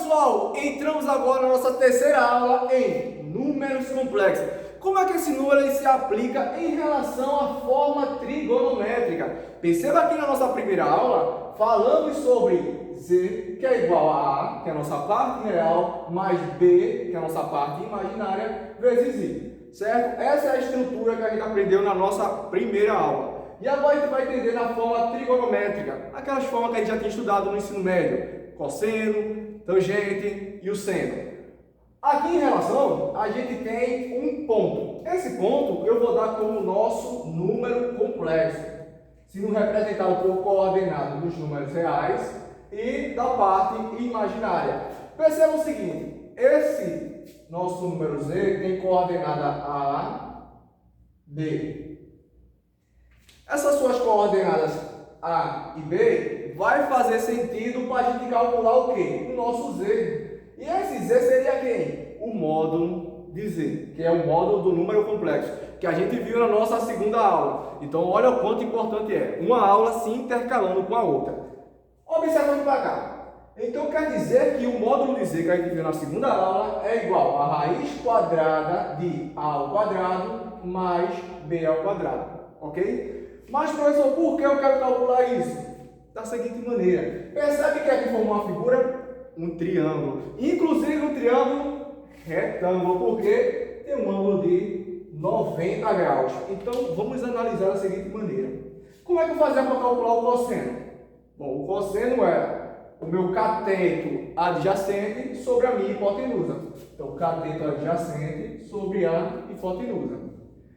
pessoal, entramos agora na nossa terceira aula em números complexos. Como é que esse número ele se aplica em relação à forma trigonométrica? Perceba que na nossa primeira aula falamos sobre z, que é igual a a, que é a nossa parte real, mais b, que é a nossa parte imaginária, vezes i, certo? Essa é a estrutura que a gente aprendeu na nossa primeira aula. E agora a gente vai entender na forma trigonométrica, aquelas formas que a gente já tinha estudado no ensino médio, cosseno, tangente e o seno. Aqui em relação, a gente tem um ponto. Esse ponto eu vou dar como nosso número complexo, sendo representado por coordenadas dos números reais e da parte imaginária. Perceba o seguinte, esse nosso número z tem coordenada A, B. Essas suas coordenadas A e B vai fazer sentido para a gente calcular o quê? O nosso z. E esse z seria quem? O módulo de z, que é o módulo do número complexo, que a gente viu na nossa segunda aula. Então, olha o quanto importante é. Uma aula se intercalando com a outra. Observando para cá. Então, quer dizer que o módulo de z que a gente viu na segunda aula é igual a raiz quadrada de a ao quadrado mais b ao quadrado. Ok? Mas, professor, por que eu quero calcular isso? Da seguinte maneira. Percebe que aqui formou uma figura? Um triângulo. Inclusive um triângulo retângulo, porque tem um ângulo de 90 graus. Então, vamos analisar da seguinte maneira. Como é que eu fazia para calcular o cosseno? Bom, o cosseno é o meu cateto adjacente sobre a minha hipotenusa. Então, cateto adjacente sobre a hipotenusa.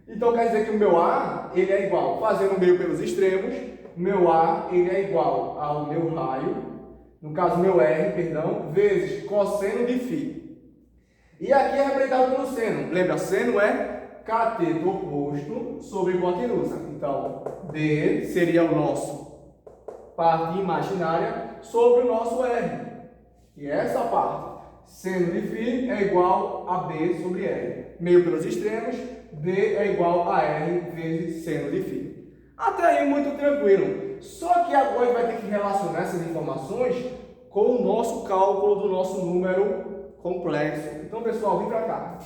Então, quer dizer que o meu A, ele é igual, fazendo o meio pelos extremos, o meu A, ele é igual ao meu raio, no caso, meu R, perdão, vezes cosseno de φ. E aqui é representado pelo seno. Lembra, seno é cateto oposto sobre hipotenusa. Então, D seria o nosso parte imaginária sobre o nosso R. E essa parte, seno de φ é igual a B sobre R. Meio pelos extremos, B é igual a R vezes seno de φ. Até aí muito tranquilo. Só que agora a gente vai ter que relacionar essas informações com o nosso cálculo do nosso número complexo. Então, pessoal, vem para cá.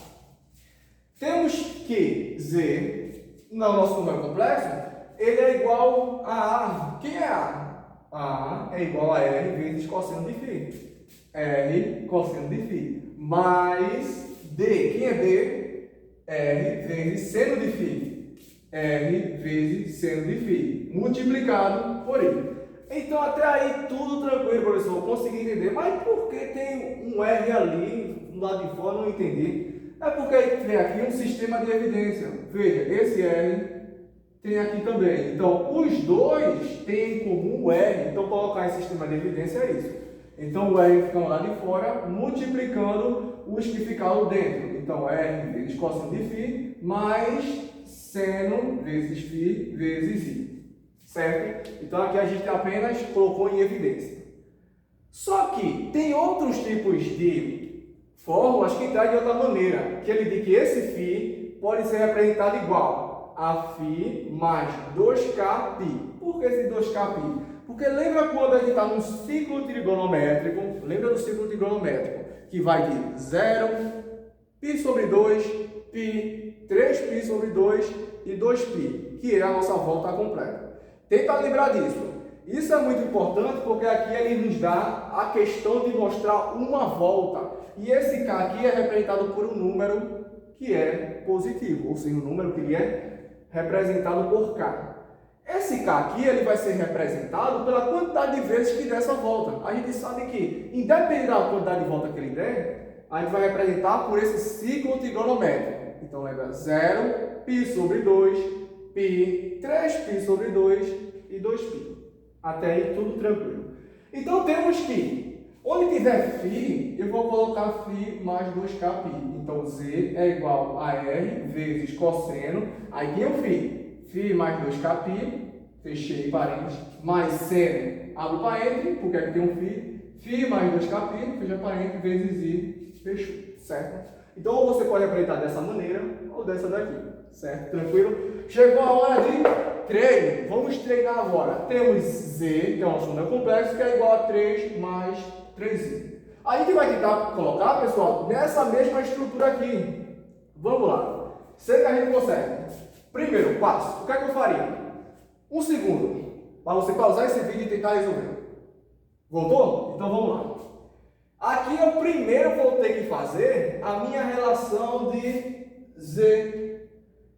Temos que Z, no nosso número complexo, ele é igual a A. Quem é A? A é igual a R vezes cosseno de φ. R cosseno de φ. Mais D. Quem é D? R vezes seno de φ. R vezes seno de φ, multiplicado por I. Então, até aí, tudo tranquilo, professor, consegui entender. Mas por que tem um R ali, do lado de fora, não entendi? É porque tem aqui um sistema de evidência. Veja, esse R tem aqui também. Então, os dois têm em comum o R. Então, colocar em sistema de evidência é isso. Então, o R fica lá de fora, multiplicando os que ficaram dentro. Então, R vezes cosseno de φ, mais seno vezes φ vezes I. Certo? Então, aqui a gente apenas colocou em evidência. Só que tem outros tipos de fórmulas que traz de outra maneira. Que ele diz que esse φ pode ser representado igual a φ mais 2kπ. Por que esse 2kπ? Porque lembra quando a gente está num ciclo trigonométrico? Lembra do ciclo trigonométrico? Que vai de 0, π sobre 2, π, 3π sobre 2 e 2π, que é a nossa volta completa. Tenta lembrar disso. Isso é muito importante porque aqui ele nos dá a questão de mostrar uma volta. E esse K aqui é representado por um número que é positivo, ou seja, um número que é representado por K. Esse K aqui ele vai ser representado pela quantidade de vezes que der essa volta. A gente sabe que, independente da quantidade de volta que ele der, a gente vai representar por esse ciclo trigonométrico. Então, lembra 0, π sobre 2, π, 3π sobre 2 e 2π. Até aí, tudo tranquilo. Então, temos que, onde tiver φ, eu vou colocar φ mais 2kπ. Então, Z é igual a R vezes cosseno. Aí, tem o φ. φ mais 2kπ, fechei parênteses, mais seno, abro parênteses, porque aqui tem um φ mais 2kπ, fecha parênteses, vezes I, fechou, certo? Então, ou você pode apresentar dessa maneira, ou dessa daqui, certo? Tranquilo? Chegou a hora de treino. Vamos treinar agora. Temos Z, que é o nosso número complexo, que é igual a 3 mais 3i. A gente vai tentar colocar, pessoal, nessa mesma estrutura aqui. Vamos lá. Sei que a gente consegue. Primeiro passo, o que é que eu faria? Um segundo, para você pausar esse vídeo e tentar resolver. Voltou? Então vamos lá. Aqui eu primeiro vou ter que fazer a minha relação de Z.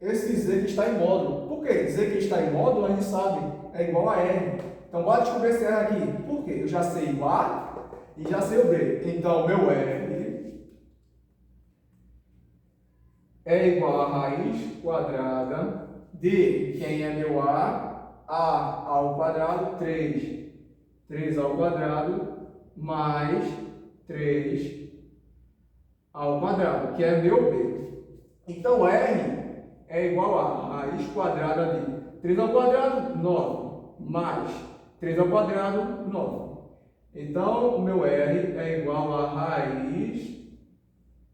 Esse Z que está em módulo. Por quê? Z que está em módulo, a gente sabe, é igual a R. Então bora descobrir esse R aqui. Por quê? Eu já sei o A e já sei o B. Então meu R é igual a raiz quadrada de quem é meu A ao quadrado, 3 ao quadrado, mais 3 ao quadrado, que é meu B. Então, R é igual a raiz quadrada de 3 ao quadrado, 9, mais 3 ao quadrado, 9. Então, o meu R é igual a raiz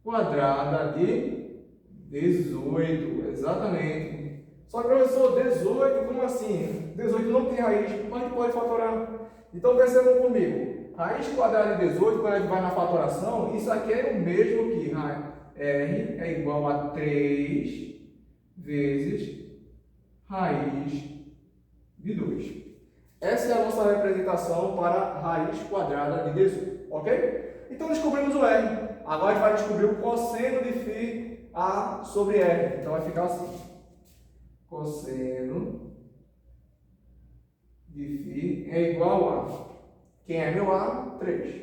quadrada de 18, exatamente. Só que, professor, 18, como assim? 18 não tem raiz, mas a gente pode fatorar. Então, percebam comigo. Raiz quadrada de 18, quando a gente vai na fatoração, isso aqui é o mesmo que R é igual a 3 vezes raiz de 2. Essa é a nossa representação para a raiz quadrada de 18, ok? Então, descobrimos o R. Agora a gente vai descobrir o cosseno de φA sobre R. Então, vai ficar assim. Cosseno de φ é igual a... Quem é meu A? 3.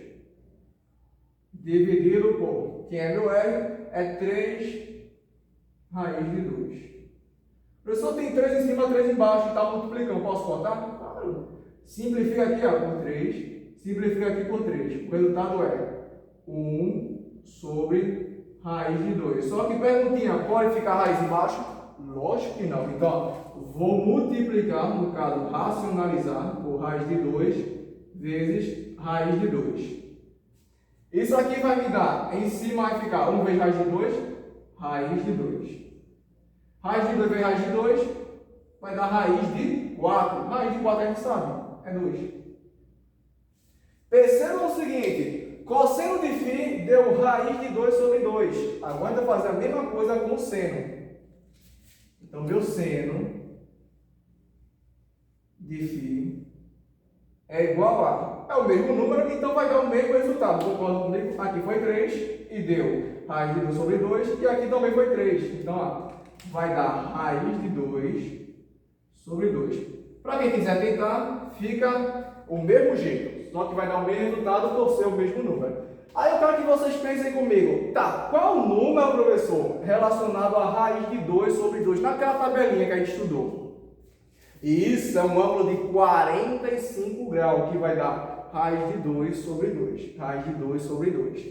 Dividido por... Quem é meu R? É 3 raiz de 2. O professor tem 3 em cima, 3 embaixo. Está multiplicando. Posso contar? Claro. Simplifica aqui ó, por 3. Simplifica aqui por 3. O resultado é 1 sobre raiz de 2. Só que perguntinha, pode ficar raiz embaixo? Lógico que não. Então, vou multiplicar, no caso, racionalizar por raiz de 2 vezes raiz de 2. Isso aqui vai me dar, em cima vai ficar 1 vezes raiz de 2, raiz de 2. Raiz de 2 vezes raiz de 2 vai dar raiz de 4. Raiz de 4 a gente sabe, é 2. Percebam o seguinte, cosseno de φ deu raiz de 2 sobre 2. Agora eu vou fazer a mesma coisa com o seno. Então, meu seno de φ é igual a... É o mesmo número, então vai dar o mesmo resultado. Concordo comigo? Aqui foi 3 e deu raiz de 2 sobre 2. E aqui também foi 3. Então, ó, vai dar raiz de 2 sobre 2. Para quem quiser tentar, fica o mesmo jeito. Só que vai dar o mesmo resultado por ser o mesmo número. Aí eu quero que vocês pensem comigo. Tá, qual o número, professor, relacionado a raiz de 2 sobre 2? Naquela tabelinha que a gente estudou. E isso é um ângulo de 45 graus, que vai dar raiz de 2 sobre 2. Raiz de 2 sobre 2.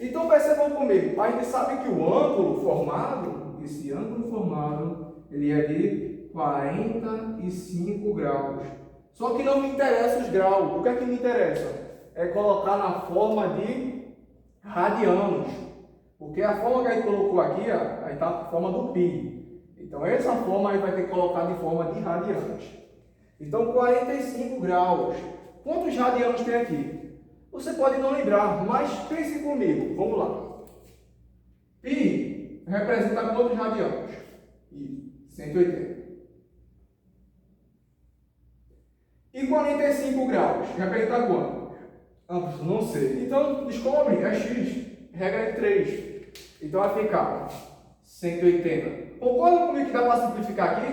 Então percebam comigo, a gente sabe que o ângulo formado, esse ângulo formado, ele é de 45 graus. Só que não me interessa os graus. O que é que me interessa? É colocar na forma de radianos. Porque a forma que a gente colocou aqui, ó, aí está a forma do π. Então, essa forma aí vai ter que colocar de forma de radianos. Então, 45 graus. Quantos radianos tem aqui? Você pode não lembrar, mas pense comigo. Vamos lá. Π representa quantos radianos? 180. E 45 graus representa quanto? Não sei. Então, descobre, é x. Regra de 3. Então, vai ficar 180. Concorda comigo que dá para simplificar aqui?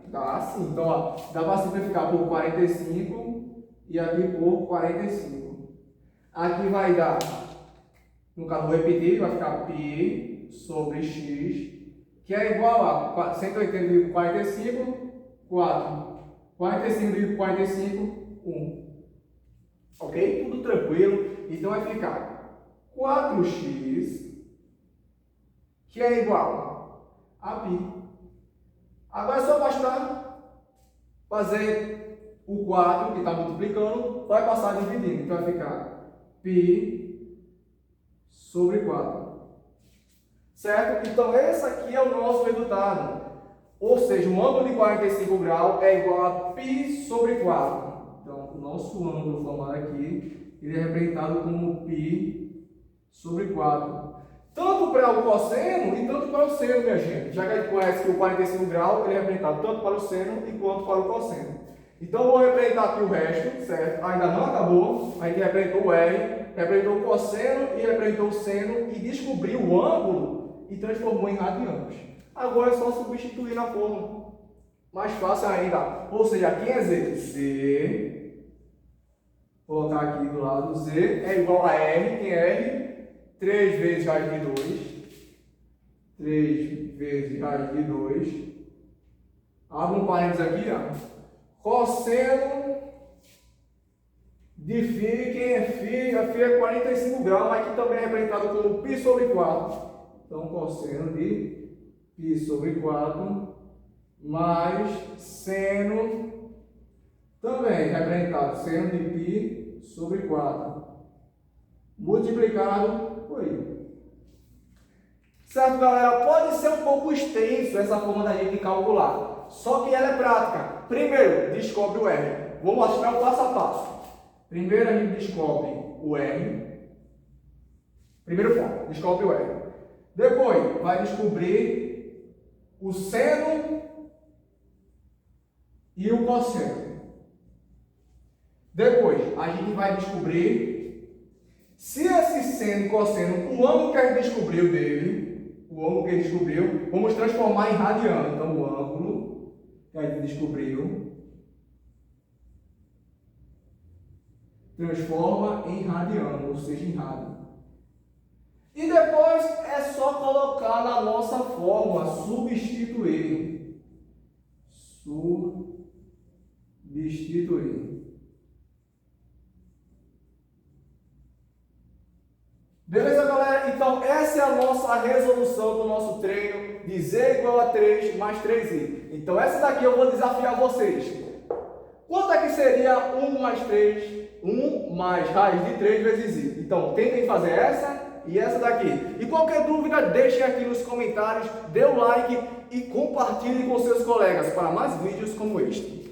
Dá sim. Então, ó, dá para simplificar por 45 e aqui por 45. Aqui vai dar, no caso, vou repetir, vai ficar π sobre x, que é igual a 180 dividido por 45, 4. 45 dividido por 45, 1. Ok? Tudo tranquilo. Então, vai ficar 4x, que é igual a π. Agora é só bastar fazer o 4 que está multiplicando, vai passar dividindo. Então vai ficar π sobre 4. Certo? Então esse aqui é o nosso resultado. Ou seja, um ângulo de 45 graus é igual a π sobre 4. Então o nosso ângulo formado aqui, ele é representado como π sobre 4. Tanto para o cosseno e tanto para o seno, minha gente. Já que a gente conhece que o 45 graus ele é representado tanto para o seno e quanto para o cosseno. Então eu vou representar aqui o resto, certo? Ainda não acabou. A gente representou o R, representou o cosseno e representou o seno e descobriu o ângulo e transformou em radianos. Agora é só substituir na fórmula. Mais fácil ainda. Ou seja, aqui é Z. Z, vou colocar aqui do lado, Z é igual a R, que é R, 3 vezes raiz de 2. 3 vezes raiz de 2. Abro um parênteses aqui, ó. Cosseno de φ, quem é φ? A φ é 45 graus, mas aqui também é representado como π sobre 4. Então, cosseno de π sobre 4 mais seno, também representado, seno de π sobre 4, multiplicado por I. Certo, galera? Pode ser um pouco extenso essa forma da gente calcular, só que ela é prática. Primeiro, descobre o R. Vou mostrar o passo a passo. Primeiro a gente descobre o R. Primeiro ponto, descobre o R. Depois, vai descobrir o seno e o cosseno. Depois, a gente vai descobrir se esse seno e cosseno, o ângulo que a gente descobriu dele, o ângulo que a gente descobriu, vamos transformar em radiano. Então, o ângulo que a gente descobriu transforma em radiano, ou seja, em rádio. E depois é só colocar na nossa fórmula, substituir. Substituir. Beleza, galera? Então, essa é a nossa resolução do nosso treino de Z igual a 3 mais 3I. Então, essa daqui eu vou desafiar vocês. Quanto é que seria 1 mais 3? 1 mais raiz de 3 vezes I. Então, tentem fazer essa e essa daqui. E qualquer dúvida, deixem aqui nos comentários, dê o like e compartilhe com seus colegas para mais vídeos como este.